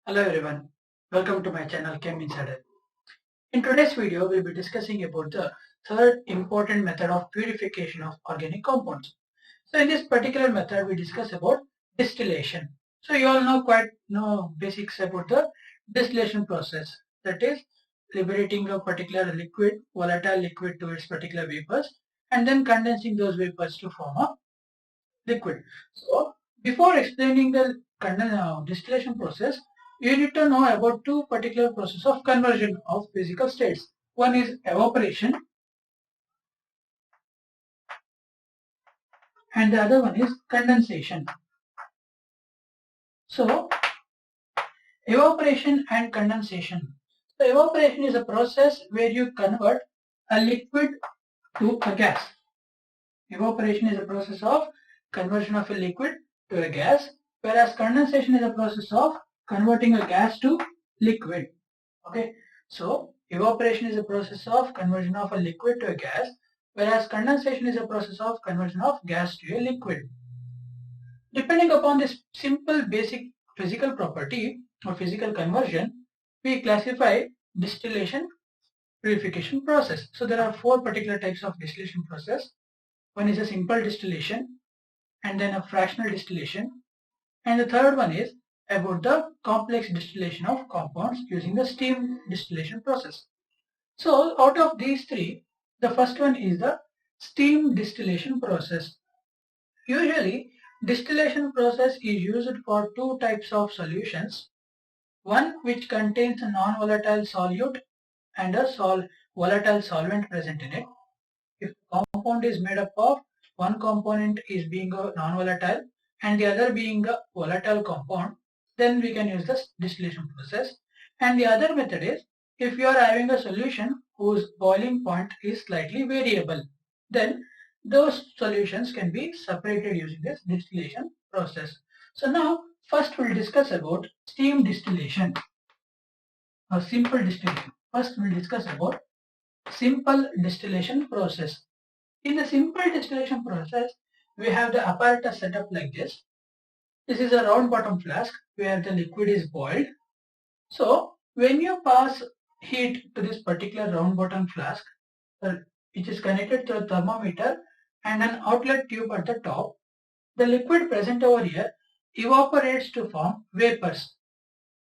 Hello everyone, welcome to my channel cheminsideronline. In today's video, we'll be discussing about the third important method of purification of organic compounds. So in this particular method, we discuss about distillation. So you all know basics about the distillation process. That is liberating a particular liquid, volatile liquid to its particular vapors and then condensing those vapors to form a liquid. So before explaining the distillation process, you need to know about two particular processes of conversion of physical states. One is evaporation and the other one is condensation. So evaporation and condensation. So evaporation is a process where you convert a liquid to a gas. Evaporation is a process of conversion of a liquid to a gas, whereas condensation is a process of converting a gas to liquid. Okay, so evaporation is a process of conversion of a liquid to a gas, whereas condensation is a process of conversion of gas to a liquid. Depending upon this simple basic physical property or physical conversion, we classify distillation purification process. So there are four particular types of distillation process. One is a simple distillation, and then a fractional distillation, and the third one is about the complex distillation of compounds using the steam distillation process. So out of these three, the first one is the steam distillation process. Usually, distillation process is used for two types of solutions. One which contains a non-volatile solute and a volatile solvent present in it. If the compound is made up of one component is being a non-volatile and the other being a volatile compound, then we can use the distillation process. And the other method is if you are having a solution whose boiling point is slightly variable, then those solutions can be separated using this distillation process. So now first we'll discuss about steam distillation or simple distillation. First we'll discuss about simple distillation process. In the simple distillation process, we have the apparatus set up like this. This is a round bottom flask where the liquid is boiled. So when you pass heat to this particular round bottom flask, which is connected to a thermometer and an outlet tube at the top, the liquid present over here evaporates to form vapors.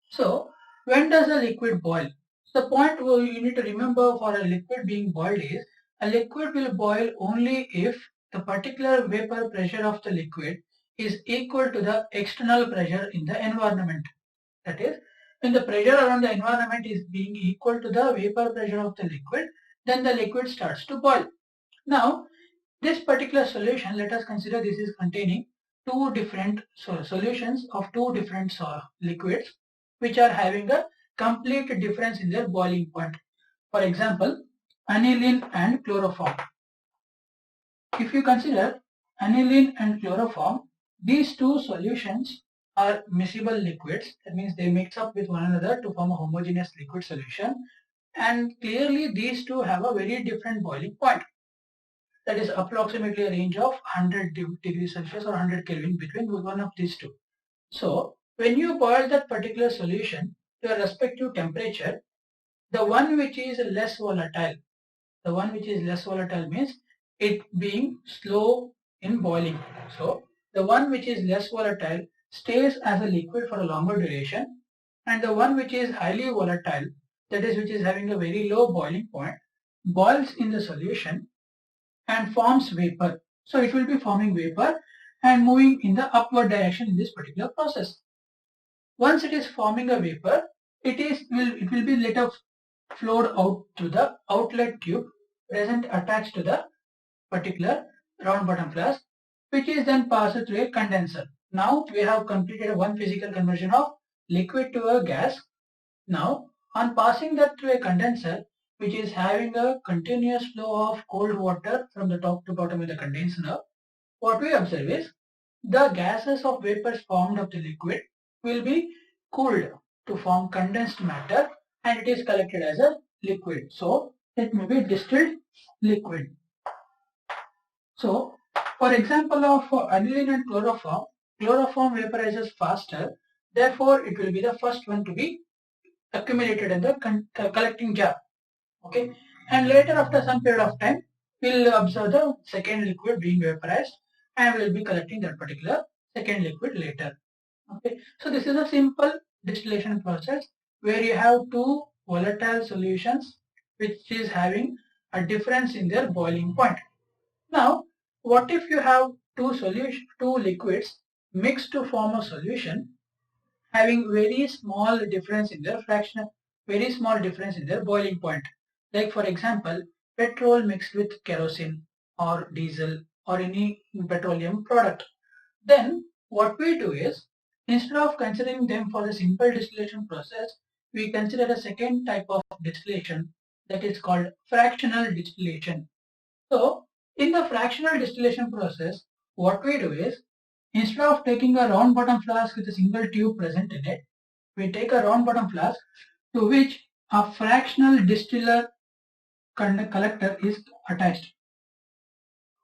So when does a liquid boil? The point you need to remember for a liquid being boiled is a liquid will boil only if the particular vapor pressure of the liquid is equal to the external pressure in the environment. That is, when the pressure around the environment is being equal to the vapor pressure of the liquid, then the liquid starts to boil. Now, this particular solution, let us consider this is containing two different solutions of two different liquids which are having a complete difference in their boiling point. For example, aniline and chloroform. If you consider aniline and chloroform, these two solutions are miscible liquids. That means they mix up with one another to form a homogeneous liquid solution. And clearly these two have a very different boiling point. That is approximately a range of 100 degrees Celsius or 100 Kelvin between one of these two. So when you boil that particular solution to a respective temperature, the one which is less volatile means it being slow in boiling. So the one which is less volatile stays as a liquid for a longer duration, and the one which is highly volatile, that is which is having a very low boiling point, boils in the solution and forms vapor. So it will be forming vapor and moving in the upward direction in this particular process. Once it is forming a vapor, it will be later flowed out to the outlet tube present attached to the particular round bottom flask, which is then passed through a condenser. Now we have completed one physical conversion of liquid to a gas. Now on passing that through a condenser, which is having a continuous flow of cold water from the top to bottom in the condenser, what we observe is the gases of vapors formed of the liquid will be cooled to form condensed matter, and it is collected as a liquid. So it may be distilled liquid. So for example of aniline and chloroform vaporizes faster Therefore, it will be the first one to be accumulated in the collecting jar. Okay, and later after some period of time, we'll observe the second liquid being vaporized, and we'll be collecting that particular second liquid later. Okay, so this is a simple distillation process where you have two volatile solutions which is having a difference in their boiling point. Now, what if you have two liquids mixed to form a solution having very small difference in their very small difference in their boiling point? Like for example, petrol mixed with kerosene or diesel or any petroleum product. Then what we do is, instead of considering them for the simple distillation process, we consider a second type of distillation that is called fractional distillation. So in the fractional distillation process, what we do is, instead of taking a round bottom flask with a single tube present in it, we take a round bottom flask to which a fractional distiller collector is attached.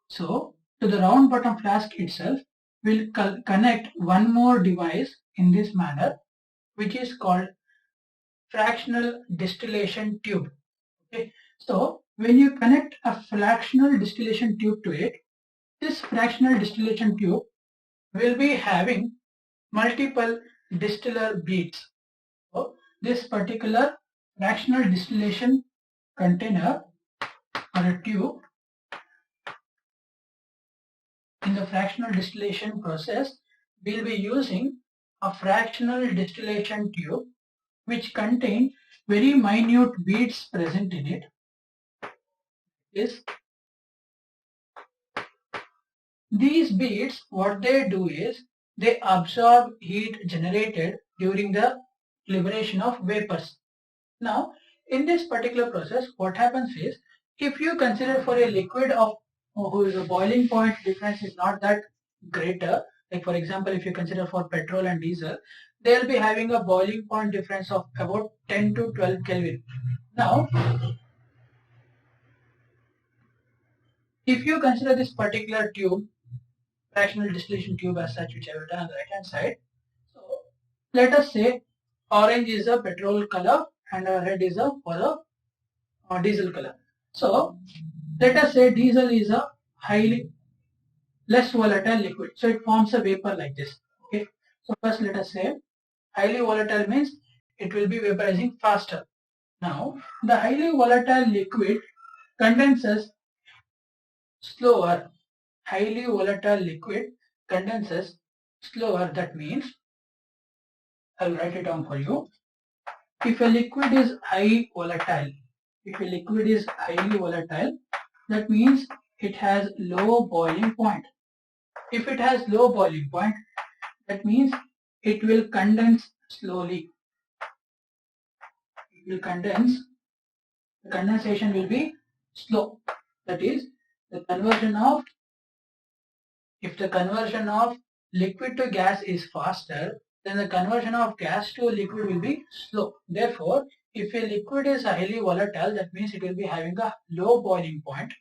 So to the round bottom flask itself, we'll connect one more device in this manner, which is called fractional distillation tube. Okay. So when you connect a fractional distillation tube to it, this fractional distillation tube will be having multiple distiller beads. So this particular fractional distillation container or a tube in the fractional distillation process, we'll be using a fractional distillation tube which contain very minute beads present in it. These beads, what they do is, they absorb heat generated during the liberation of vapors. Now, in this particular process, what happens is, if you consider for a liquid of whose boiling point difference is not that greater, like for example, if you consider for petrol and diesel, they'll be having a boiling point difference of about 10 to 12 Kelvin. Now, if you consider this particular tube, fractional distillation tube as such, which I have done on the right hand side. So let us say orange is a petrol color and red is a for a diesel color. So let us say diesel is a highly less volatile liquid. So it forms a vapor like this. Okay. So first let us say highly volatile means it will be vaporizing faster. Now the highly volatile liquid condenses slower. Highly volatile liquid condenses slower. That means, I'll write it down for you. If a liquid is highly volatile, that means it has low boiling point. If it has low boiling point, that means it will condense slowly. It will condense. The condensation will be slow. That is, the conversion of, if the conversion of liquid to gas is faster, then the conversion of gas to liquid will be slow. Therefore, if a liquid is highly volatile, that means it will be having a low boiling point.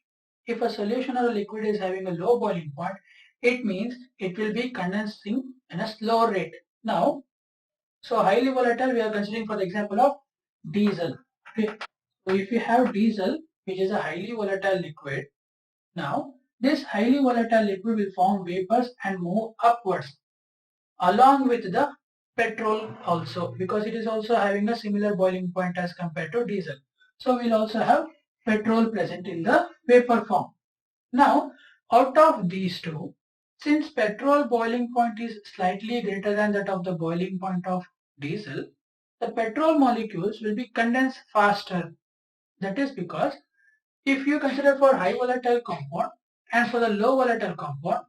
If a solution or a liquid is having a low boiling point, it means it will be condensing in a slow rate. Now, so highly volatile we are considering for the example of diesel. Okay. So if you have diesel, which is a highly volatile liquid, now this highly volatile liquid will form vapors and move upwards along with the petrol also, because it is also having a similar boiling point as compared to diesel. So we'll also have petrol present in the vapor form. Now out of these two, since petrol boiling point is slightly greater than that of the boiling point of diesel, the petrol molecules will be condensed faster. That is because if you consider for high volatile compound and for the low volatile compound,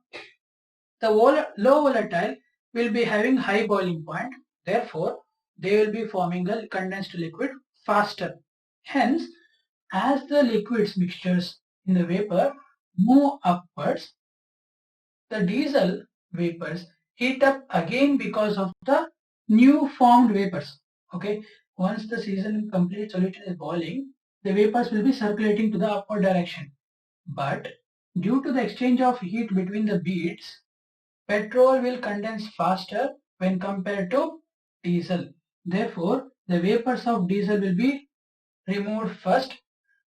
the low volatile will be having high boiling point. Therefore, they will be forming a condensed liquid faster. Hence, as the liquids mixtures in the vapor move upwards, the diesel vapors heat up again because of the new formed vapors. Okay, once the season complete solution is boiling, the vapors will be circulating to the upward direction. But due to the exchange of heat between the beads, petrol will condense faster when compared to diesel. Therefore, the vapors of diesel will be removed first.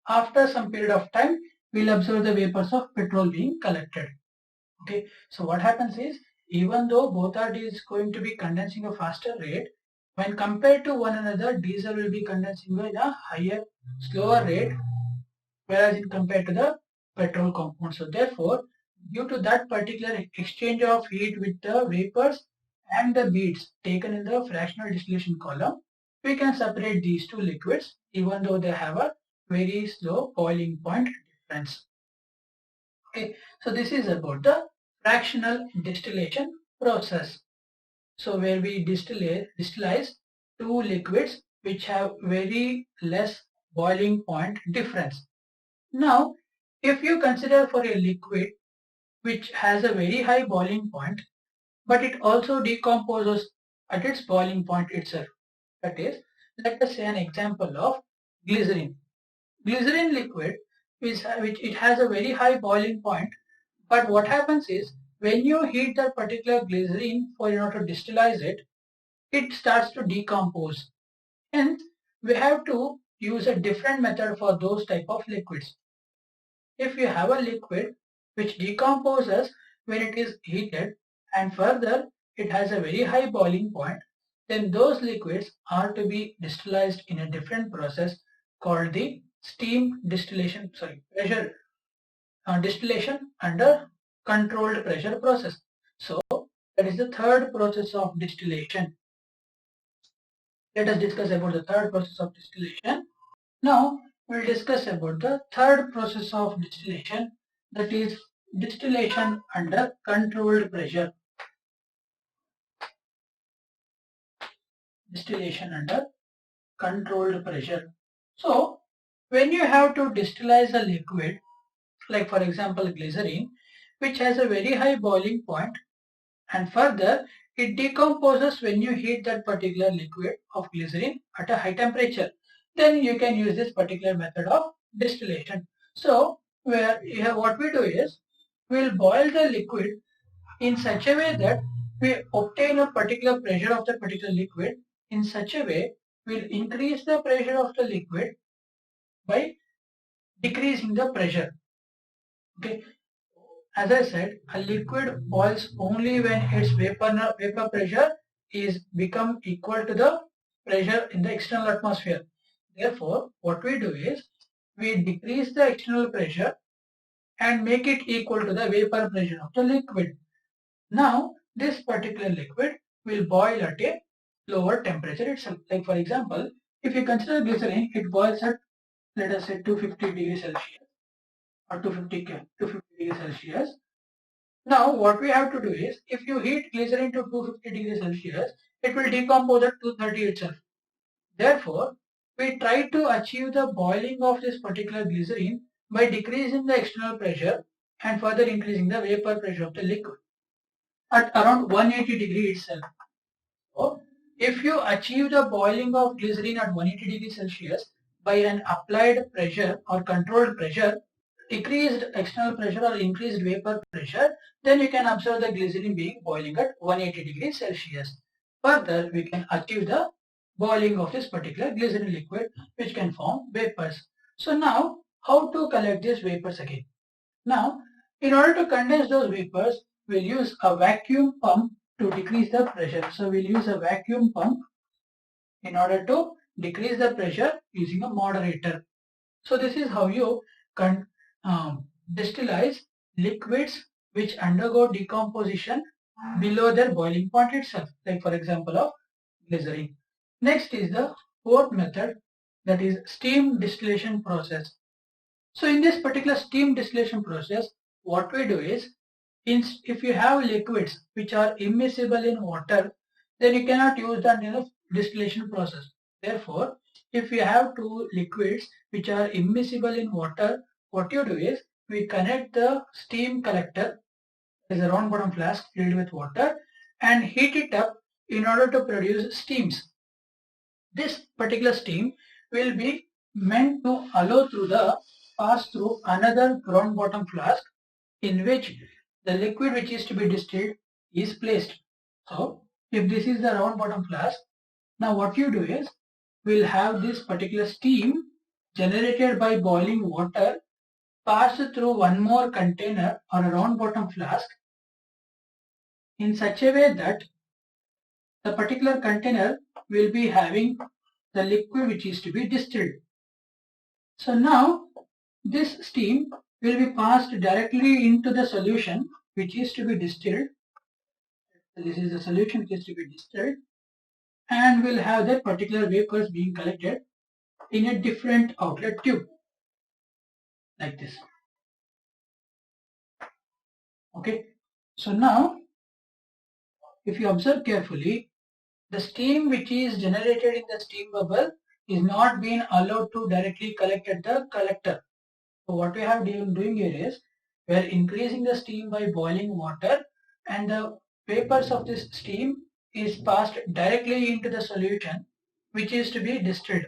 After some period of time, we'll observe the vapors of petrol being collected. Okay, so what happens is, even though both are going to be condensing a faster rate, when compared to one another, diesel will be condensing at a higher, slower rate, whereas in compared to the petrol compound. So therefore, due to that particular exchange of heat with the vapors and the beads taken in the fractional distillation column, we can separate these two liquids even though they have a very slow boiling point difference. Okay, so this is about the fractional distillation process. So where we distillize two liquids which have very less boiling point difference. Now, if you consider for a liquid which has a very high boiling point, but it also decomposes at its boiling point itself. That is, let us say an example of glycerin. Glycerin liquid, which it has a very high boiling point, but what happens is when you heat that particular glycerin for in order to distillize it, it starts to decompose. Hence, we have to use a different method for those type of liquids. If you have a liquid which decomposes when it is heated and further it has a very high boiling point, then those liquids are to be distillized in a different process called the pressure distillation under controlled pressure process. So that is the third process of distillation. Let us discuss about the third process of distillation. Now we'll discuss about the third process of distillation, that is distillation under controlled pressure. Distillation under controlled pressure. So when you have to distillize a liquid, like for example glycerin, which has a very high boiling point, and further it decomposes when you heat that particular liquid of glycerin at a high temperature, then you can use this particular method of distillation. So what we do is we'll boil the liquid in such a way that we obtain a particular pressure of the particular liquid. In such a way, we'll increase the pressure of the liquid by decreasing the pressure. Okay. As I said, a liquid boils only when its vapor pressure is become equal to the pressure in the external atmosphere. Therefore, what we do is we decrease the external pressure and make it equal to the vapor pressure of the liquid. Now, this particular liquid will boil at a lower temperature itself. Like for example, if you consider glycerin, it boils at, let us say, 250 degrees Celsius or 250 degrees Celsius. Now what we have to do is, if you heat glycerin to 250 degrees Celsius, it will decompose at 230 itself. Therefore, we try to achieve the boiling of this particular glycerin by decreasing the external pressure and further increasing the vapor pressure of the liquid at around 180 degrees itself. So, if you achieve the boiling of glycerin at 180 degrees Celsius by an applied pressure or controlled pressure, decreased external pressure or increased vapor pressure, then you can observe the glycerin being boiling at 180 degrees Celsius. Further, we can achieve the boiling of this particular glycerin liquid, which can form vapors. So now, how to collect these vapors again? Now, in order to condense those vapors, we'll use a vacuum pump to decrease the pressure. So we'll use a vacuum pump in order to decrease the pressure using a moderator. So this is how you can distillize liquids which undergo decomposition below their boiling point itself, like for example of glycerin. Next is the fourth method, that is steam distillation process. So in this particular steam distillation process, what we do is, if you have liquids which are immiscible in water, then you cannot use that in a distillation process. Therefore, if you have two liquids which are immiscible in water, what you do is we connect the steam collector, is a round bottom flask filled with water, and heat it up in order to produce steams. This particular steam will be meant to allow through the pass through another round bottom flask in which the liquid which is to be distilled is placed. So if this is the round bottom flask, Now what you do is, we'll have this particular steam generated by boiling water pass through one more container or a round bottom flask in such a way that the particular container will be having the liquid which is to be distilled. So now this steam will be passed directly into the solution which is to be distilled. This is the solution which is to be distilled, and we'll have that particular vapors being collected in a different outlet tube like this. Okay, so now if you observe carefully, the steam which is generated in the steam bubble is not being allowed to directly collect at the collector. So what we have doing here is, we are increasing the steam by boiling water, and the vapors of this steam is passed directly into the solution which is to be distilled.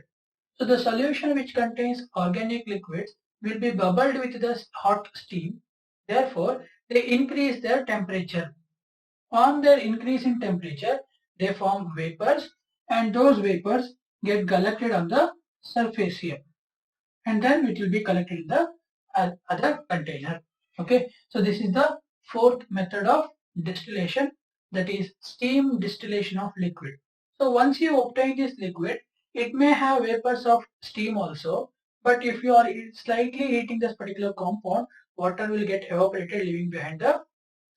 So the solution which contains organic liquids will be bubbled with the hot steam. Therefore, they increase their temperature. On their increase in temperature, they form vapors, and those vapors get collected on the surface here, and then it will be collected in the other container. Okay, so this is the fourth method of distillation, that is steam distillation of liquid. So once you obtain this liquid, it may have vapors of steam also, but if you are slightly heating this particular compound, water will get evaporated, leaving behind the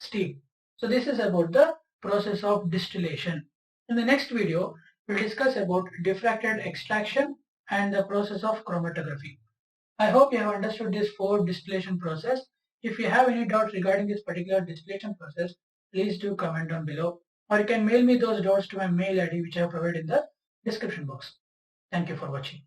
steam. So this is about the process of distillation. In the next video, we'll discuss about diffracted extraction and the process of chromatography. I hope you have understood this 4 distillation process. If you have any doubts regarding this particular distillation process, please do comment down below, or you can mail me those doubts to my mail ID which I have provided in the description box. Thank you for watching.